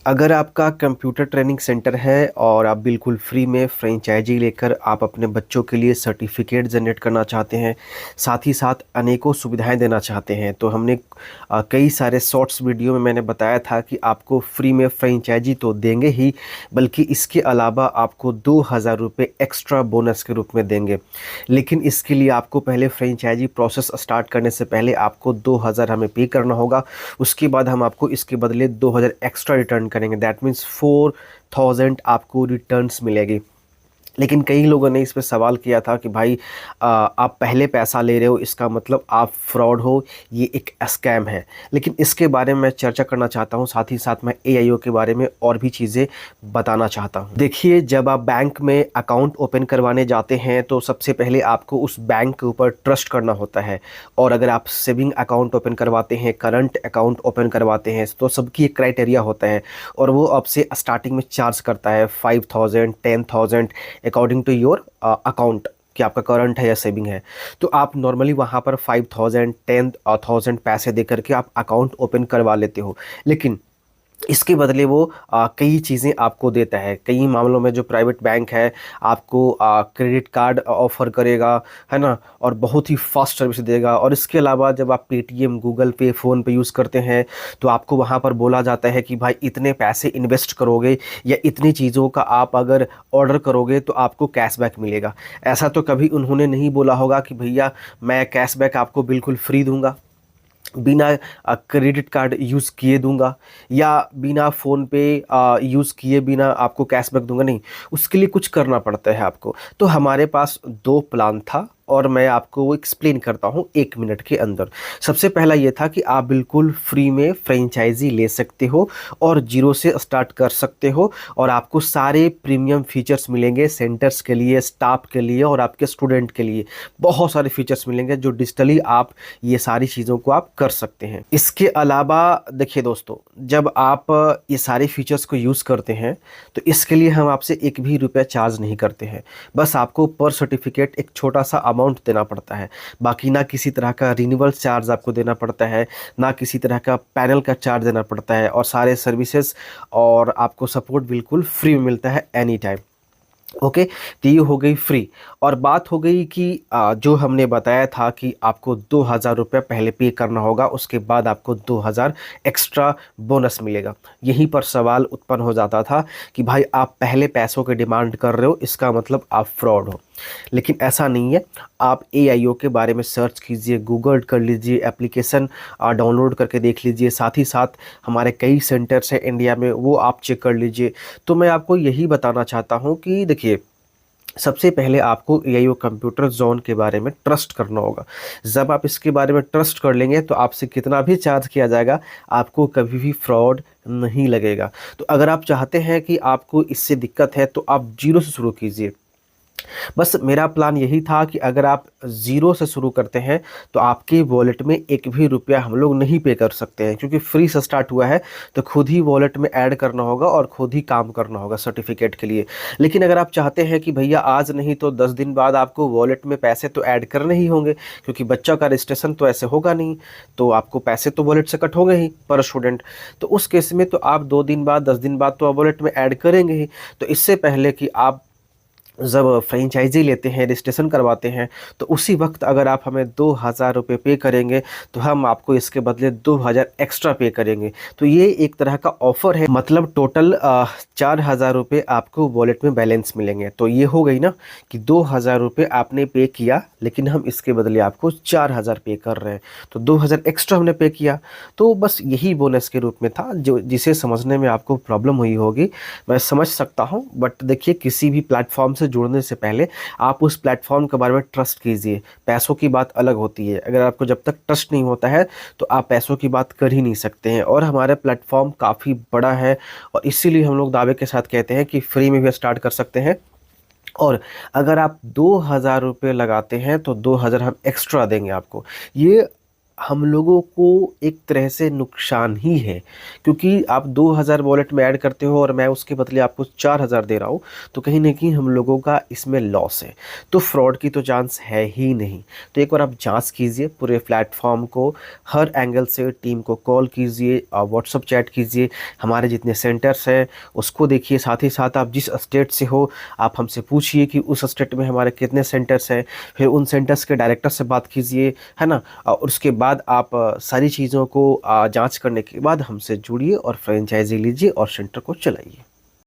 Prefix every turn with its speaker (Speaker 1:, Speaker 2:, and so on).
Speaker 1: अगर आपका computer training centre है और आप बिल्कुल फ्री में फ्रेंचाइजी लेकर आप अपने बच्चों के लिए सर्टिफिकेट जनरेट करना चाहते हैं, साथ ही साथ अनेकों सुविधाएं देना चाहते हैं, तो हमने कई सारे शॉर्ट्स वीडियो में मैंने बताया था कि आपको फ्री में फ्रेंचाइजी तो देंगे ही, बल्कि इसके अलावा आपको 2,000 रुपये एक्स्ट्रा बोनस के रूप में देंगे। लेकिन इसके लिए आपको पहले फ्रेंचाइजी प्रोसेस स्टार्ट करने से पहले आपको 2,000 हमें पे करना होगा। उसके बाद हम आपको इसके बदले 2,000 एक्स्ट्रा रिटर्न करेंगे। दैट मीन्स 4,000 आपको रिटर्न्स मिलेगी। लेकिन कई लोगों ने इस पे सवाल किया था कि भाई आप पहले पैसा ले रहे हो, इसका मतलब आप फ्रॉड हो, ये एक स्कैम है। लेकिन इसके बारे में मैं चर्चा करना चाहता हूँ, साथ ही साथ मैं एआईओ के बारे में और भी चीज़ें बताना चाहता हूँ। देखिए, जब आप बैंक में अकाउंट ओपन करवाने जाते हैं तो सबसे पहले आपको उस बैंक के ऊपर ट्रस्ट करना होता है। और अगर आप सेविंग अकाउंट ओपन करवाते हैं, करंट अकाउंट ओपन करवाते हैं, तो सबकी एक क्राइटेरिया होता है और वो आपसे स्टार्टिंग में चार्ज करता है 5,000, 10,000 अकॉर्डिंग टू योर अकाउंट कि आपका करंट है या सेविंग है। तो आप नॉर्मली वहाँ पर 5,000, 10,000 पैसे दे करके आप अकाउंट ओपन करवा लेते हो। लेकिन इसके बदले वो कई चीज़ें आपको देता है। कई मामलों में जो प्राइवेट बैंक है आपको क्रेडिट कार्ड ऑफ़र करेगा, है ना, और बहुत ही फास्ट सर्विस देगा। और इसके अलावा जब आप पेटीएम, गूगल पे, फ़ोन पे यूज़ करते हैं तो आपको वहाँ पर बोला जाता है कि भाई इतने पैसे इन्वेस्ट करोगे या इतनी चीज़ों का आप अगर ऑर्डर करोगे तो आपको कैशबैक मिलेगा। ऐसा तो कभी उन्होंने नहीं बोला होगा कि भैया मैं कैशबैक आपको बिल्कुल फ्री दूंगा, बिना क्रेडिट कार्ड यूज़ किए दूंगा, या बिना फ़ोन पे यूज़ किए बिना आपको कैशबैक दूंगा। नहीं, उसके लिए कुछ करना पड़ता है आपको। तो हमारे पास दो प्लान था और मैं आपको वो एक्सप्लेन करता हूँ 1 मिनट के अंदर। सबसे पहला ये था कि आप बिल्कुल फ्री में फ्रेंचाइजी ले सकते हो और जीरो से स्टार्ट कर सकते हो, और आपको सारे प्रीमियम फीचर्स मिलेंगे सेंटर्स के लिए, स्टाफ के लिए और आपके स्टूडेंट के लिए। बहुत सारे फीचर्स मिलेंगे जो डिजिटली आप ये सारी चीज़ों को आप कर सकते हैं। इसके अलावा देखिए दोस्तों, जब आप ये सारे फीचर्स को यूज़ करते हैं तो इसके लिए हम आपसे एक भी रुपया चार्ज नहीं करते हैं। बस आपको पर सर्टिफिकेट एक छोटा सा अमाउंट देना पड़ता है। बाकी ना किसी तरह का रिन्यूअल चार्ज आपको देना पड़ता है, ना किसी तरह का पैनल का चार्ज देना पड़ता है, और सारे सर्विसेज और आपको सपोर्ट बिल्कुल फ्री में मिलता है एनी टाइम। ओके, तो ये हो गई फ्री। और बात हो गई कि जो हमने बताया था कि आपको 2,000 रुपये पहले पे करना होगा, उसके बाद आपको 2,000 एक्स्ट्रा बोनस मिलेगा। यहीं पर सवाल उत्पन्न हो जाता था कि भाई आप पहले पैसों की डिमांड कर रहे हो, इसका मतलब आप फ्रॉड हो। लेकिन ऐसा नहीं है। आप एआईओ के बारे में सर्च कीजिए, गूगल कर लीजिए, एप्लीकेशन डाउनलोड करके देख लीजिए, साथ ही साथ हमारे कई सेंटर्स हैं इंडिया में, वो आप चेक कर लीजिए। तो मैं आपको यही बताना चाहता हूँ कि देखिए, सबसे पहले आपको एआईओ कंप्यूटर जोन के बारे में ट्रस्ट करना होगा। जब आप इसके बारे में ट्रस्ट कर लेंगे तो आपसे कितना भी चार्ज किया जाएगा, आपको कभी भी फ्रॉड नहीं लगेगा। तो अगर आप चाहते हैं कि आपको इससे दिक्कत है तो आप जीरो से शुरू कीजिए। बस मेरा प्लान यही था कि अगर आप ज़ीरो से शुरू करते हैं तो आपके वॉलेट में एक भी रुपया हम लोग नहीं पे कर सकते हैं, क्योंकि फ्री से स्टार्ट हुआ है तो खुद ही वॉलेट में ऐड करना होगा और खुद ही काम करना होगा सर्टिफिकेट के लिए। लेकिन अगर आप चाहते हैं कि भैया आज नहीं तो 10 दिन बाद आपको वॉलेट में पैसे तो ऐड करने ही होंगे, क्योंकि बच्चा का रजिस्ट्रेशन तो ऐसे होगा नहीं, तो आपको पैसे तो वॉलेट से कट होंगे ही पर स्टूडेंट। तो उस केस में तो आप 2 दिन बाद, 10 दिन बाद तो आप वॉलेट में ऐड करेंगे ही। तो इससे पहले कि आप जब फ्रेंचाइजी लेते हैं, रजिस्ट्रेशन करवाते हैं, तो उसी वक्त अगर आप हमें 2,000 रुपये पे करेंगे तो हम आपको इसके बदले 2,000 एक्स्ट्रा पे करेंगे। तो ये एक तरह का ऑफ़र है, मतलब टोटल 4,000 रुपये आपको वॉलेट में बैलेंस मिलेंगे। तो ये हो गई ना कि 2,000 रुपये आपने पे किया, लेकिन हम इसके बदले आपको 4,000 पे कर रहे हैं, तो 2,000 एक्स्ट्रा हमने पे किया। तो बस यही बोनस के रूप में था, जो जिसे समझने में आपको प्रॉब्लम हुई होगी, मैं समझ सकता हूँ। बट देखिए, किसी भी प्लेटफॉर्म से जुड़ने से पहले आप उस प्लेटफॉर्म के बारे में ट्रस्ट कीजिए। पैसों की बात अलग होती है, अगर आपको जब तक ट्रस्ट नहीं होता है तो आप पैसों की बात कर ही नहीं सकते हैं। और हमारा प्लेटफॉर्म काफ़ी बड़ा है और इसीलिए हम लोग दावे के साथ कहते हैं कि फ्री में भी स्टार्ट कर सकते हैं। और अगर आप 2,000 रुपये लगाते हैं तो 2,000 हम एक्स्ट्रा देंगे आपको। ये हम लोगों को एक तरह से नुकसान ही है, क्योंकि आप 2000 वॉलेट में ऐड करते हो और मैं उसके बदले आपको 4000 दे रहा हूँ, तो कहीं ना कहीं हम लोगों का इसमें लॉस है। तो फ्रॉड की तो चांस है ही नहीं। तो एक बार आप जांच कीजिए पूरे प्लेटफॉर्म को, हर एंगल से टीम को कॉल कीजिए, व्हाट्सअप चैट कीजिए, हमारे जितने सेंटर्स हैं उसको देखिए, साथ ही साथ आप जिस स्टेट से हो आप हमसे पूछिए कि उस स्टेट में हमारे कितने सेंटर्स हैं, फिर उन सेंटर्स के डायरेक्टर से बात कीजिए, है ना। और उसके बाद आप सारी चीज़ों को जांच करने के बाद हमसे जुड़िए और फ्रेंचाइजी लीजिए और सेंटर को चलाइए।